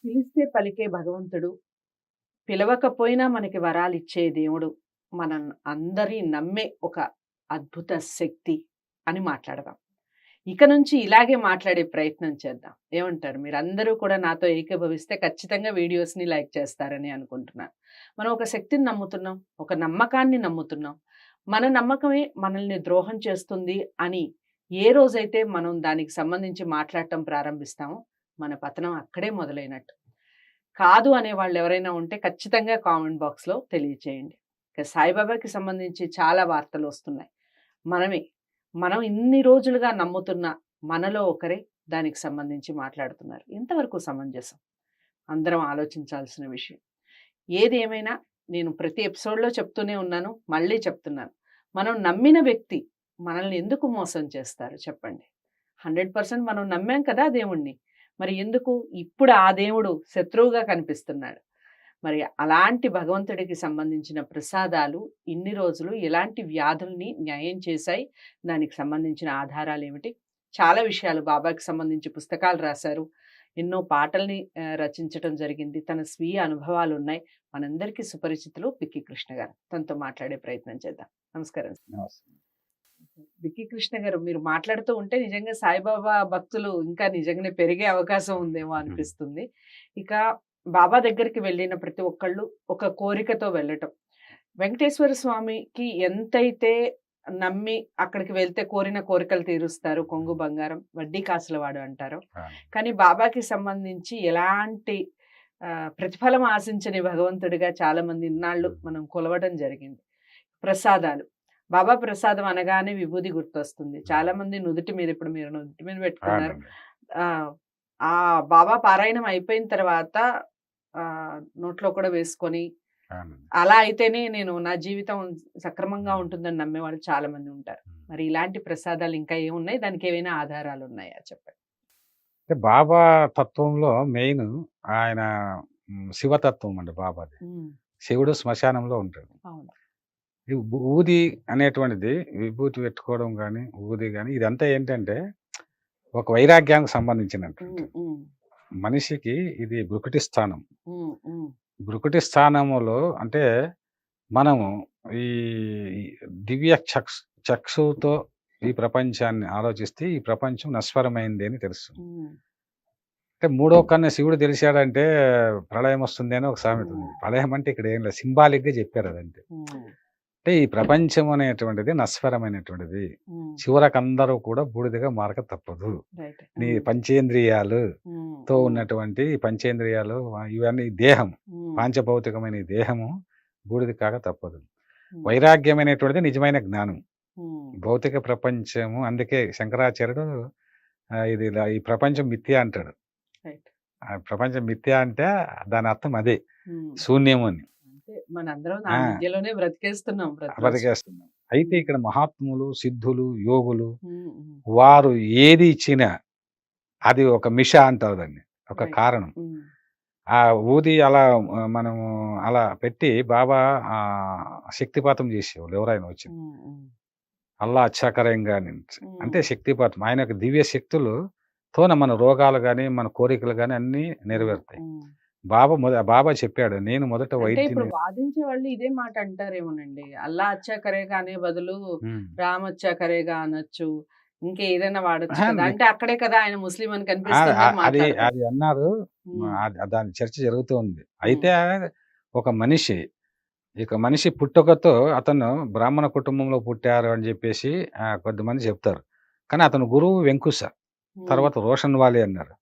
పిలిస్తే పలికే భగవంతుడు, పిలవకపోయినా మనకి వరాలిచ్చే దేవుడు, మనం అందరి నమ్మే ఒక అద్భుత శక్తి అని మాట్లాడదాం. ఇక నుంచి ఇలాగే మాట్లాడే ప్రయత్నం చేద్దాం. ఏమంటారు? మీరందరూ కూడా నాతో ఏకీభవిస్తే ఖచ్చితంగా వీడియోస్‌ని లైక్ చేస్తారని అనుకుంటున్నాను. మనం ఒక శక్తిని నమ్ముతున్నాం. ఒక నమ్మకాన్ని నమ్ముతున్నాం. మన నమ్మకమే మనల్ని ద్రోహం చేస్తుంది అని ఏ రోజైతే మనం దానికి సంబంధించి మాట్లాడటం ప్రారంభిస్తామో, మన పతనం అక్కడే మొదలైనట్టు. కాదు అనేవాళ్ళు ఎవరైనా ఉంటే ఖచ్చితంగా కామెంట్ బాక్స్‌లో తెలియచేయండి. ఇక సాయిబాబాకి సంబంధించి చాలా వార్తలొస్తున్నాయి. మనం ఇన్ని రోజులుగా నమ్ముతున్న మనలో ఒకరే దానికి సంబంధించి మాట్లాడుతున్నారు. ఎంతవరకు సమంజసం? అందరం ఆలోచించాల్సిన విషయం. ఏది ఏమైనా నేను ప్రతి ఎపిసోడ్‌లో చెప్తూనే ఉన్నాను. మళ్ళీ చెప్తున్నాను. మనం నమ్మిన వ్యక్తి మనల్ని ఎందుకు మోసం చేస్తారు చెప్పండి? 100% మనం నమ్మాం కదా దేవుణ్ణి. మరి ఎందుకు ఇప్పుడు ఆ దేవుడు శత్రువుగా కనిపిస్తున్నాడు? మరి అలాంటి భగవంతుడికి సంబంధించిన ప్రసాదాలు ఇన్ని రోజులు ఎలాంటి వ్యాధుల్ని న్యాయం చేశాయి? దానికి సంబంధించిన ఆధారాలేమిటి? చాలా విషయాలు బాబాకి సంబంధించి పుస్తకాలు రాశారు. ఎన్నో పాటల్ని రచించటం జరిగింది. తన స్వీయ అనుభవాలున్నాయి. మనందరికీ సుపరిచితులు బిక్కీ కృష్ణ గారు. తనతో మాట్లాడే ప్రయత్నం చేద్దాం. నమస్కారం. బిక్కీ కృష్ణ గారు, మీరు మాట్లాడుతూ ఉంటే నిజంగా సాయిబాబా భక్తులు ఇంకా నిజంగానే పెరిగే అవకాశం ఉందేమో అనిపిస్తుంది. ఇక బాబా దగ్గరికి వెళ్ళిన ప్రతి ఒక్కళ్ళు ఒక కోరికతో వెళ్ళటం. వెంకటేశ్వర స్వామికి ఎంతైతే నమ్మి అక్కడికి వెళ్తే కోరిన కోరికలు తీరుస్తారు, కొంగు బంగారం వడ్డీ కాసులవాడు అంటారు. కానీ బాబాకి సంబంధించి ఎలాంటి ప్రతిఫలం ఆశించని భగవంతుడిగా చాలా మంది ఇన్నాళ్ళు మనం కొలవడం జరిగింది. ప్రసాదాలు, బాబా ప్రసాదం అనగానే విభూది గుర్తొస్తుంది. చాలా మంది నుదుటి మీద, ఇప్పుడు మీరు నుదుటి మీద పెట్టుకున్నారు. ఆ బాబా పారాయణం అయిపోయిన తర్వాత నోట్లో కూడా వేసుకొని అలా అయితేనే నేను నా జీవితం సక్రమంగా ఉంటుందని నమ్మేవాళ్ళు చాలా మంది ఉంటారు. మరి ఇలాంటి ప్రసాదాలు ఇంకా ఏమున్నాయి? దానికి ఏమైనా ఆధారాలు ఉన్నాయా చెప్పండి? బాబా తత్వంలో మెయిన్ ఆయన శివతత్వం అండి బాబాది. శివుడు శ్మశానంలో ఉంటాడు. ఊది అనేటువంటిది విభూతి పెట్టుకోవడం కానీ ఊది కానీ ఇదంతా ఏంటంటే ఒక వైరాగ్యానికి సంబంధించినటువంటి మనిషికి ఇది భృకుటి స్థానం. భృకుటి స్థానములో అంటే మనము ఈ దివ్య చక్షుతో ఈ ప్రపంచాన్ని ఆలోచిస్తే ఈ ప్రపంచం నశ్వరమైంది అని తెలుసు. అంటే మూడో కన్నా శివుడు తెలిసాడంటే ప్రళయం వస్తుంది అని ఒక సామెత ఉంది. ప్రళయం అంటే ఇక్కడ ఏం లేదు, సింబాలిక్గా చెప్పారు అదంటే. అంటే ఈ ప్రపంచం అనేటువంటిది నశ్వరమైనటువంటిది. చివరకు అందరూ కూడా బూడిదగా మారక తప్పదు. నీ పంచేంద్రియాలుతో ఉన్నటువంటి పంచేంద్రియాలు ఇవన్నీ దేహం, పాంచభౌతికమైన ఈ దేహము బూడిద కాక తప్పదు. వైరాగ్యమైనటువంటిది నిజమైన జ్ఞానం. భౌతిక ప్రపంచము, అందుకే శంకరాచార్యుడు ఇది ఈ ప్రపంచం మిథ్య అంటాడు. ప్రపంచం మిథ్య అంటే దాని అర్థం అదే, శూన్యము అని. బ్రతికేస్తున్నాం. అయితే ఇక్కడ మహాత్ములు, సిద్ధులు, యోగులు వారు ఏది ఇచ్చినా అది ఒక మిష అంటారు దాన్ని, ఒక కారణం. ఆ ఊది అలా మనము అలా పెట్టి బాబా శక్తిపాతం చేసేవాళ్ళు ఎవరైనా వచ్చి. అల్లా అచ్చాకరంగా అంటే శక్తిపాతం, ఆయన యొక్క దివ్య శక్తులతోన మన రోగాలు కానీ మన కోరికలు కానీ అన్ని నెరవేరుతాయి. బాబా చెప్పాడు, నేను మొదట వైద్యుని. వాదించే వాళ్ళు ఇదే మాట అంటారేమోనండి, అల్లా అచ్చా కరేగా అనే బదులు రామ్ అచ్చా కరేగా అనొచ్చు, ఇంకేదైనా వాడచ్చు కదా. అంటే అక్కడే కదా ఆయన ముస్లిం అని కనిపిస్తుంది. అది అన్నారు, దాని చర్చ జరుగుతూ ఉంది. అయితే ఒక మనిషి పుట్టుకతో అతను బ్రాహ్మణ కుటుంబంలో పుట్టారు అని చెప్పేసి కొద్దిమంది చెప్తారు. కానీ అతను గురువు వెంకుశ, తర్వాత రోషన్ వాలి అన్నారు.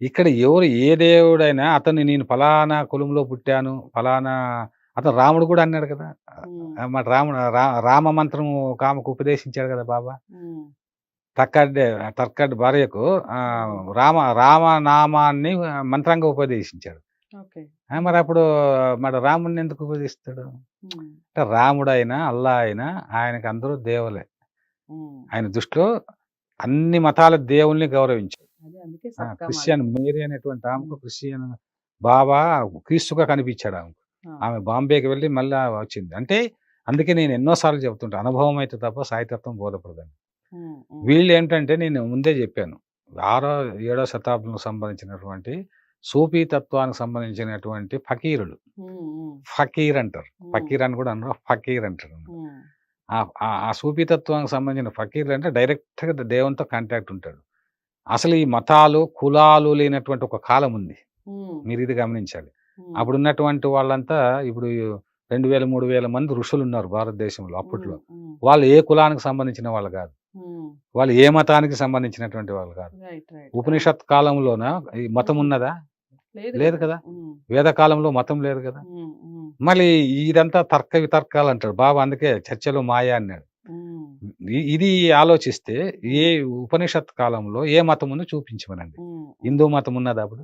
ఇక్కడ ఎవరు ఏ దేవుడైనా అతన్ని నేను ఫలానా కులంలో పుట్టాను, ఫలానా, అతను రాముడు కూడా అన్నాడు కదా. మరి రామ మంత్రం కామకు ఉపదేశించాడు కదా బాబా. తర్కడ్ భార్యకు రామనామాన్ని మంత్రంగా ఉపదేశించాడు. మరి అప్పుడు రాముడిని ఎందుకు ఉపదేశిస్తాడు? అంటే రాముడైనా అల్లా అయినా ఆయనకు అందరూ దేవులే. ఆయన దృష్టిలో అన్ని మతాల దేవుల్ని గౌరవించాడు. క్రిస్టియన్ మేరీ అనేటువంటి ఆమెకు క్రిస్టియన్ బాబా క్రీస్తుగా కనిపించాడు ఆమెకు. ఆమె బాంబేకి వెళ్ళి మళ్ళీ వచ్చింది. అంటే అందుకే నేను ఎన్నోసార్లు చెబుతుంటా, అనుభవం అయితే తప్ప సాహిత్యత్వం బోధపడదని. వీళ్ళు ఏంటంటే నేను ముందే చెప్పాను, 6వ 7వ శతాబ్దంలో సంబంధించినటువంటి సూఫీ తత్వానికి సంబంధించినటువంటి ఫకీరులు, ఫకీర్ అంటారు, ఫకీర్ అని కూడా అనరు, ఫకీర్ అంటారు. ఆ సూఫీ తత్వానికి సంబంధించిన ఫకీర్లు అంటే డైరెక్ట్గా దేవునితో కాంటాక్ట్ ఉంటాడు. అసలు ఈ మతాలు కులాలు లేనటువంటి ఒక కాలం ఉంది, మీరు ఇది గమనించాలి. అప్పుడు ఉన్నటువంటి వాళ్ళంతా ఇప్పుడు 2000-3000 మంది ఋషులు ఉన్నారు భారతదేశంలో అప్పట్లో. వాళ్ళు ఏ కులానికి సంబంధించిన వాళ్ళు కాదు, వాళ్ళు ఏ మతానికి సంబంధించినటువంటి వాళ్ళు కాదు. ఉపనిషత్ కాలంలోన ఈ మతం ఉన్నదా? లేదు కదా. వేదకాలంలో మతం లేదు కదా. మళ్ళీ ఇదంతా తర్క వితర్కాలు అంటాడు బాబా, అందుకే చర్చలు మాయా అన్నాడు. ఇది ఆలోచిస్తే ఏ ఉపనిషత్ కాలంలో ఏ మతం ఉందో చూపించమనండి. హిందూ మతం ఉన్నదా? అప్పుడు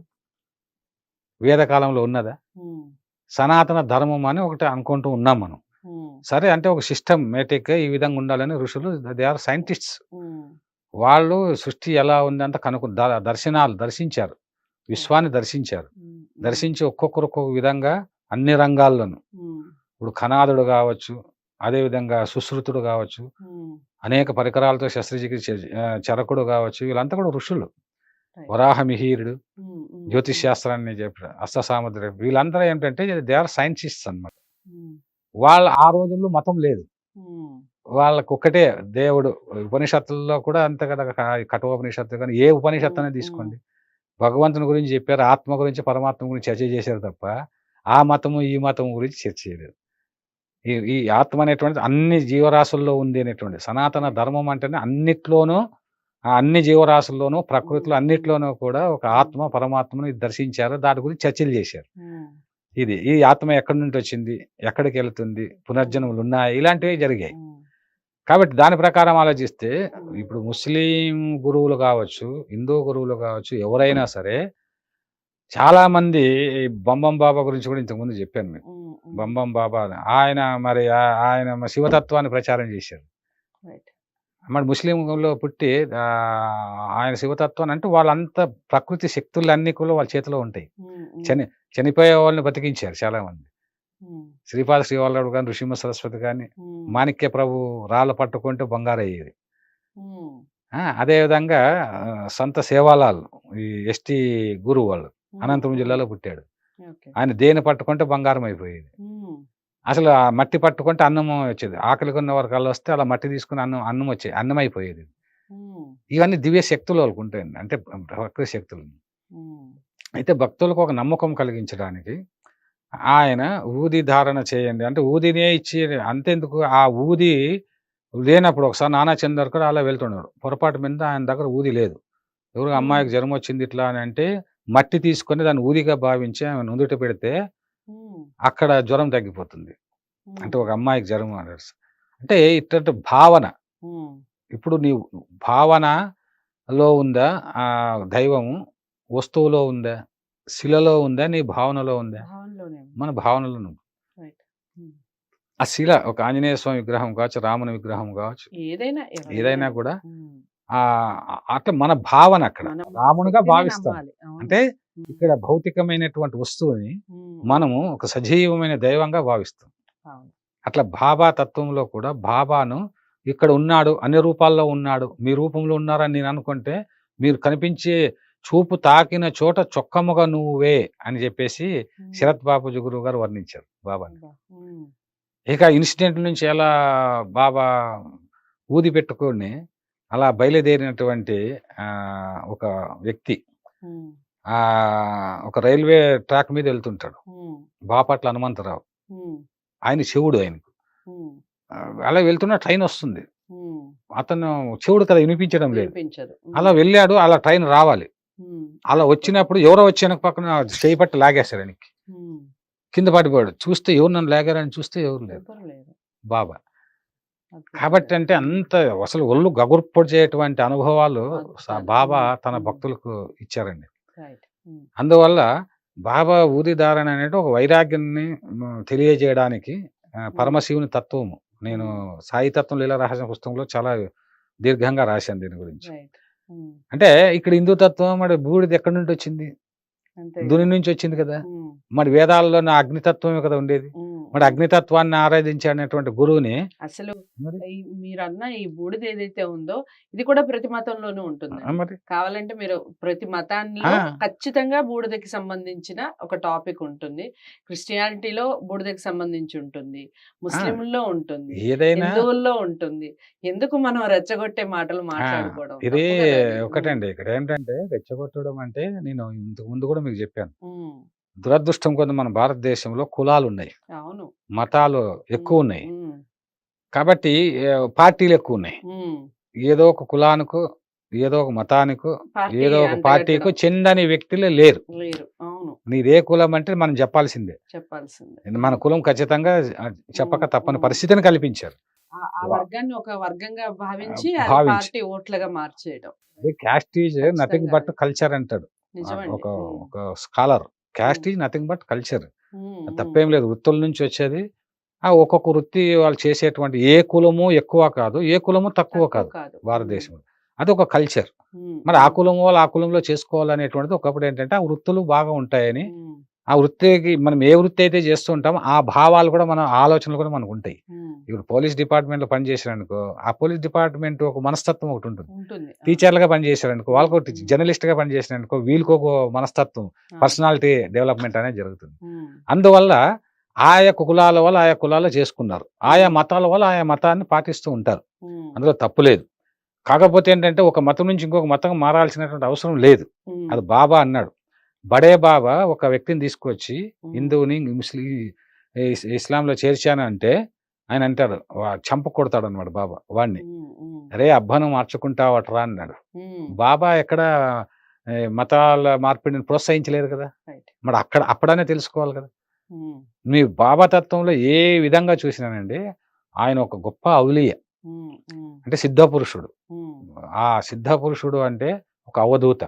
వేదకాలంలో ఉన్నదా? సనాతన ధర్మం అని ఒకటి అనుకుంటూ ఉన్నాం మనం. సరే, అంటే ఒక సిస్టమేటిక్ ఈ విధంగా ఉండాలని ఋషులు, దే ఆర్ సైంటిస్ట్స్, వాళ్ళు సృష్టి ఎలా ఉందంత దర్శనాలు దర్శించారు, విశ్వాన్ని దర్శించారు. దర్శించి ఒక్కొక్కరు ఒక్కొక్క విధంగా అన్ని రంగాల్లోనూ, ఇప్పుడు కణాదుడు కావచ్చు, అదేవిధంగా సుశ్రుతుడు కావచ్చు, అనేక పరికరాలతో శస్త్రచికిత్స చరకుడు కావచ్చు, వీళ్ళంతా కూడా ఋషులు. వరాహమిహీరుడు జ్యోతిష్ శాస్త్రాన్ని చెప్పారు, అష్టసాముద్ర, వీళ్ళందరూ ఏంటంటే దే ఆర్ సైంటిస్ట్స్ అన్నమాట. వాళ్ళ ఆ రోజుల్లో మతం లేదు, వాళ్ళకు ఒక్కటే దేవుడు. ఉపనిషత్తుల్లో కూడా అంతే కదా, కఠోపనిషత్తు కానీ ఏ ఉపనిషత్తు అనేది తీసుకోండి, భగవంతుని గురించి చెప్పారు, ఆత్మ గురించి పరమాత్మ గురించి చర్చ చేశారు తప్ప ఆ మతము ఈ మతం గురించి చర్చ చేయలేదు. ఈ ఆత్మ అనేటువంటిది అన్ని జీవరాశుల్లో ఉంది అనేటువంటి సనాతన ధర్మం అంటేనే అన్నిట్లోనూ, అన్ని జీవరాశుల్లోనూ, ప్రకృతిలో అన్నిట్లోనూ కూడా ఒక ఆత్మ పరమాత్మను దర్శించారు, దాని గురించి చర్చలు చేశారు. ఈ ఆత్మ ఎక్కడి నుండి వచ్చింది, ఎక్కడికి వెళుతుంది, పునర్జన్మలు ఉన్నాయి, ఇలాంటివి జరిగాయి. కాబట్టి దాని ప్రకారం ఆలోచిస్తే ఇప్పుడు ముస్లిం గురువులు కావచ్చు, హిందూ గురువులు కావచ్చు, ఎవరైనా సరే, చాలా మంది బంబం బాబా గురించి కూడా ఇంతకుముందు చెప్పాను మీకు. బంబం బాబా ఆయన శివతత్వాన్ని ప్రచారం చేశారు. మరి ముస్లింలో పుట్టి ఆయన శివతత్వాన్ని అంటే వాళ్ళంతా ప్రకృతి శక్తులన్నీ కూడా వాళ్ళ చేతిలో ఉంటాయి. చనిపోయే వాళ్ళని బతికించారు చాలా మంది. శ్రీపాద శ్రీవల్లభుడు కానీ, నృసింహ సరస్వతి కానీ, మాణిక్య ప్రభు రాళ్ళ పట్టుకుంటే బంగారు అయ్యేది. అదేవిధంగా సంత సేవాలాల్, ఈ ఎస్టీ గురువు వాళ్ళు, అనంతపురం జిల్లాలో పుట్టాడు. ఆయన దేని పట్టుకుంటే బంగారం అయిపోయేది. అసలు ఆ మట్టి పట్టుకుంటే అన్నం వచ్చేది, ఆకలి కొన్న వరకు కళ్ళు వస్తే అలా మట్టి తీసుకుని అన్నం వచ్చేది, అన్నం అయిపోయేది. ఇవన్నీ దివ్య శక్తులు వాళ్ళకు ఉంటాయండి, అంటే ప్రకృతి శక్తులు. అయితే భక్తులకు ఒక నమ్మకం కలిగించడానికి ఆయన ఊది ధారణ చేయండి అంటే ఊదినే ఇచ్చి, అంతెందుకు ఆ ఊది లేనప్పుడు ఒకసారి నానా చందర్కర్ అలా వెళ్తున్నాడు, పొరపాటు మీద ఆయన దగ్గర ఊది లేదు. ఎవరు అమ్మాయికి జ్వరం వచ్చింది ఇట్లా అని అంటే మట్టి తీసుకొని దాన్ని ఊదిగా భావించి ఆమె నుదుట పెడితే అక్కడ జ్వరం తగ్గిపోతుంది. అంటే ఒక అమ్మాయికి జ్వరం అంటే ఇట్లాంటి భావన, ఇప్పుడు నీ భావనలో ఉందా ఆ దైవము, వస్తువులో ఉందా, శిలలో ఉందా, నీ భావనలో ఉందా? మన భావనలో ఉంది. ఆ శిల ఒక ఆంజనేయ స్వామి విగ్రహం కావచ్చు, రాముని విగ్రహం కావచ్చు, ఏదైనా కూడా అట్లా మన భావన అక్కడ రామునిగా భావిస్తాం. అంటే ఇక్కడ భౌతికమైనటువంటి వస్తువుని మనము ఒక సజీవమైన దైవంగా భావిస్తాం. అట్లా బాబా తత్వంలో కూడా బాబాను ఇక్కడ ఉన్నాడు, అన్ని రూపాల్లో ఉన్నాడు, మీ రూపంలో ఉన్నారని నేను అనుకుంటే, మీరు కనిపించే చూపు తాకిన చోట చొక్కముగా నువ్వే అని చెప్పేసి శరత్ బాబుజీ గురువు గారు వర్ణించారు బాబాని. ఇక ఇన్సిడెంట్ నుంచి ఎలా బాబా ఊది పెట్టుకొని అలా బయలుదేరినటువంటి ఒక వ్యక్తి ఒక రైల్వే ట్రాక్ మీద వెళ్తుంటాడు, బాపట్ల హనుమంతరావు, ఆయన శివుడు. ఆయనకు అలా వెళ్తున్న ట్రైన్ వస్తుంది, అతను చెవుడు కదా, వినిపించడం లేదు. అలా వెళ్ళాడు, అలా ట్రైన్ రావాలి, అలా వచ్చినప్పుడు ఎవరో వచ్చి వెనక పక్కన చేయి పట్టి లాగేశారు, ఆయనకి కింద పడిపోయాడు. చూస్తే ఎవరు నన్ను లాగారని చూస్తే ఎవరు లేరు, బాబా. కాబట్టి అంటే అంత అసలు ఒళ్ళు గగుర్పొడి చేయటువంటి అనుభవాలు బాబా తన భక్తులకు ఇచ్చారండి. అందువల్ల బాబా ఊది ధారణ అనేది ఒక వైరాగ్యాన్ని తెలియజేయడానికి పరమశివుని తత్వము. నేను సాయి తత్వం లీలా రహస్య పుస్తకంలో చాలా దీర్ఘంగా రాశాను దీని గురించి. అంటే ఇక్కడ హిందూ తత్వం మరి బూడిది ఎక్కడి నుండి వచ్చింది? దుని నుంచి వచ్చింది కదా. మరి వేదాల్లో అగ్నితత్వమే కదా ఉండేది. మరి అగ్నితత్వాన్ని ఆరాధించేటువంటి గురువుని అసలు మరి మీరన్న ఈ బూడిద ఏదైతే ఉందో ఇది కూడా ప్రతి మతంలోనూ ఉంటుంది. మరి కావాలంటే మీరు ప్రతి మతాల్లో ఖచ్చితంగా బూడిదకి సంబంధించిన ఒక టాపిక్ ఉంటుంది. క్రిస్టియానిటీలో బూడిదకి సంబంధించి ఉంటుంది, ముస్లింల్లో ఉంటుంది, ఏదైనా హిందువుల్లో ఉంటుంది. ఎందుకు మనం రెచ్చగొట్టే మాటలు మాట్లాడుకోవడం? ఇది తప్పు కదా అది. ఒకటండి. ఇక్కడ ఏంటంటే రెచ్చగొట్టడం అంటే నేను ఇంతకు ముందు కూడా మీకు చెప్పాను. ఉమ్, దురదృష్టం కొద్ది మన భారతదేశంలో కులాలు ఉన్నాయి, అవును. మతాలు ఎక్కువ ఉన్నాయి, ఉమ్, కాబట్టి పార్టీలు ఎక్కువ ఉన్నాయి. ఉమ్. ఏదో ఒక కులానికో, ఏదో ఒక మతానికో, పార్టీ ఏదో ఒక పార్టీకో అంటగట్టడం చెందని వ్యక్తులే లేరు. లేరు. అవును, నీదే కులం అంటే మనం చెప్పాల్సిందే. చెప్పాల్సిందే. మన కులం ఖచ్చితంగా చెప్పక తప్పని ఉమ్. పరిస్థితిని కల్పించారు. ఆ వర్గాన్ని ఒక వర్గంగా భావించి అది భావించి పార్టీ ఓట్లుగా మార్చేయడం. క్యాస్ట్ ఈజ్ నథింగ్ ఖచ్చితంగా బట్ అది. కల్చర్ అంటాడు నిజమండి. ఒక ఒక scholar. Caste is nothing but culture. తప్పేం లేదు, వృత్తుల నుంచి వచ్చేది. ఒక్కొక్క వృత్తి వాళ్ళు చేసేటువంటి ఏ కులము ఎక్కువ కాదు, ఏ కులము తక్కువ తక్కువ కాదు కాదు. భారతదేశంలో. అది ఒక కల్చర్. మరి ఆ కులం వాళ్ళు ఆ కులంలో చేసుకోవాలనేటువంటిది ఒకప్పుడు ఏంటంటే ఆ వృత్తులు బాగా ఉంటాయని, ఆ వృత్తికి మనం ఏ వృత్తి అయితే చేస్తూ ఉంటామో ఆ భావాలు కూడా మన ఆలోచనలు కూడా మనకు ఉంటాయి. ఇప్పుడు పోలీస్ డిపార్ట్మెంట్ లో పనిచేసారనుకో, ఆ పోలీస్ డిపార్ట్మెంట్ ఒక మనస్తత్వం ఒకటి ఉంటుంది. ఉంటుంది. టీచర్లుగా పనిచేశారనుకో, వాళ్ళకి ఒకటి జర్నలిస్ట్ గా పనిచేసారనుకో, వీళ్ళకి ఒక మనస్తత్వం, పర్సనాలిటీ డెవలప్మెంట్ అనేది జరుగుతుంది. అందువల్ల ఆయా కులాల వాళ్ళు ఆయా కులాలు చేసుకున్నారు, ఆయా మతాల వాళ్ళు ఆయా మతాన్ని పాటిస్తూ ఉంటారు. అందులో తప్పు లేదు. కాకపోతే ఏంటంటే ఒక మతం నుంచి ఇంకొక మతం మారాల్సినటువంటి అవసరం లేదు. అది బాబా అన్నాడు. బడే బాబా ఒక వ్యక్తిని తీసుకొచ్చి హిందువుని ఇస్లాంలో చేర్చాను అంటే ఆయన అంటాడు, చంప కొడతాడు అనమాట బాబా వాడిని. అరే అబ్బాను మార్చుకుంటావట్రా అన్నాడు. బాబా ఎక్కడ మతాల మార్పిడిని ప్రోత్సహించలేదు కదా. మరి అప్పుడనే తెలుసుకోవాలి కదా. మీ బాబా తత్వంలో ఏ విధంగా చూసినానండి, ఆయన ఒక గొప్ప ఔలియ, అంటే సిద్ధ పురుషుడు. ఆ సిద్ధ పురుషుడు అంటే ఒక అవధూత.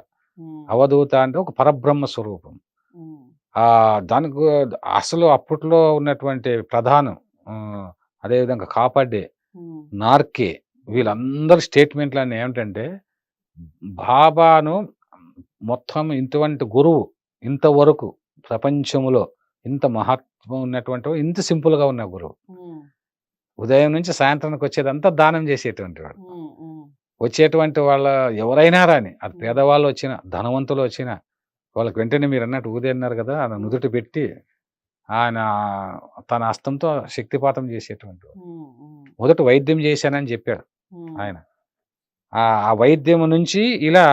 అవధూత అంటే ఒక పరబ్రహ్మ స్వరూపం. దానికి అసలు అప్పట్లో ఉన్నటువంటి ప్రధానం, అదేవిధంగా కాపాడే, నార్కే, వీళ్ళందరి స్టేట్మెంట్లన్నీ ఏమిటంటే బాబాను మొత్తం ఇటువంటి గురువు ఇంతవరకు ప్రపంచంలో ఇంత మహత్వం ఉన్నటువంటి, ఇంత సింపుల్ గా ఉన్న గురువు. ఉదయం నుంచి సాయంత్రానికి వచ్చేదంతా దానం చేసేటువంటి వాడు. వచ్చేటువంటి వాళ్ళ ఎవరైనా రాని, అది పేదవాళ్ళు వచ్చినా ధనవంతులు వచ్చినా వాళ్ళకి వెంటనే మీరు అన్నట్టు ఊదే అన్నారు కదా, ఆయన నుదుటి పెట్టి ఆయన తన హస్తంతో శక్తిపాతం చేసేటువంటి వాడు. మొదట వైద్యం చేశానని చెప్పాడు ఆయన. ఆ వైద్యం నుంచి ఇలా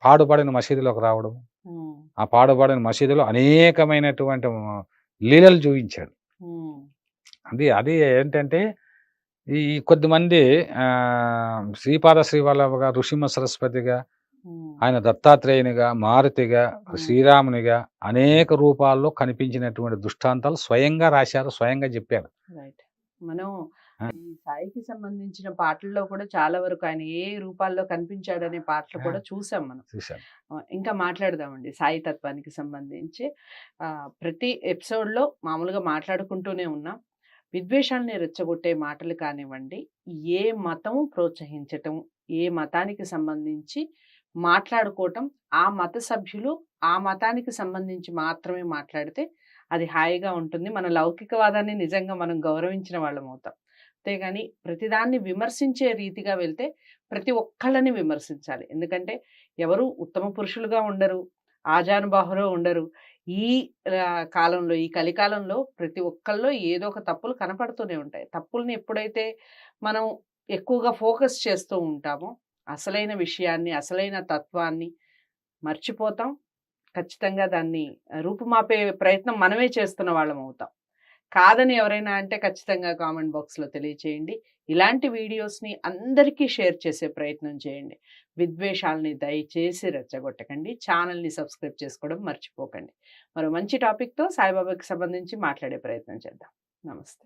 పాడుపడిన మసీదులోకి రావడం, ఆ పాడుపడిన మసీదులో అనేకమైనటువంటి లీలలు చూపించాడు. అది ఏంటంటే ఈ కొద్దిమంది శ్రీపాద శ్రీవల్లభగా, ఋషిమ సరస్వతిగా, ఆయన దత్తాత్రేయునిగా, మారుతిగా, శ్రీరామునిగా అనేక రూపాల్లో కనిపించినటువంటి దృష్టాంతాలు స్వయంగా రాశారు, స్వయంగా చెప్పారు. మనం ఈ సాయికి సంబంధించిన పాటల్లో కూడా చాలా వరకు ఆయన ఏ రూపాల్లో కనిపించాడనే పాటలు కూడా చూసాం మనం. ఇంకా మాట్లాడదామండి సాయి తత్వానికి సంబంధించి. ప్రతి ఎపిసోడ్ లో మామూలుగా మాట్లాడుకుంటూనే ఉన్నాం. విద్వేషాలని రెచ్చగొట్టే మాటలు కానివ్వండి, ఏ మతం ప్రోత్సహించటం, ఏ మతానికి సంబంధించి మాట్లాడుకోవటం, ఆ మత సభ్యులు ఆ మతానికి సంబంధించి మాత్రమే మాట్లాడితే అది హాయిగా ఉంటుంది. మన లౌకికవాదాన్ని నిజంగా మనం గౌరవించిన వాళ్ళం అవుతాం. అంతేగాని ప్రతిదాన్ని విమర్శించే రీతిగా వెళ్తే ప్రతి ఒక్కళ్ళని విమర్శించాలి. ఎందుకంటే ఎవరు ఉత్తమ పురుషులుగా ఉండరు, ఆజానుబాహులో ఉండరు. ఈ కాలంలో, ఈ కలికాలంలో ప్రతి ఒక్కళ్ళలో ఏదో ఒక తప్పులు కనపడుతూనే ఉంటాయి. తప్పుల్ని ఎప్పుడైతే మనం ఎక్కువగా ఫోకస్ చేస్తూ ఉంటామో అసలైన విషయాన్ని, అసలైన తత్వాన్ని మర్చిపోతాం. ఖచ్చితంగా దాన్ని రూపుమాపే ప్రయత్నం మనమే చేస్తున్న వాళ్ళం అవుతాం. కాదని ఎవరైనా అంటే ఖచ్చితంగా కామెంట్ బాక్స్లో తెలియచేయండి. ఇలాంటి వీడియోస్ని అందరికీ షేర్ చేసే ప్రయత్నం చేయండి. విద్వేషాలని దయచేసి రెచ్చగొట్టకండి. ఛానల్ని సబ్స్క్రైబ్ చేసుకోవడం మర్చిపోకండి. మరో మంచి టాపిక్తో సాయిబాబాకి సంబంధించి మాట్లాడే ప్రయత్నం చేద్దాం. నమస్తే.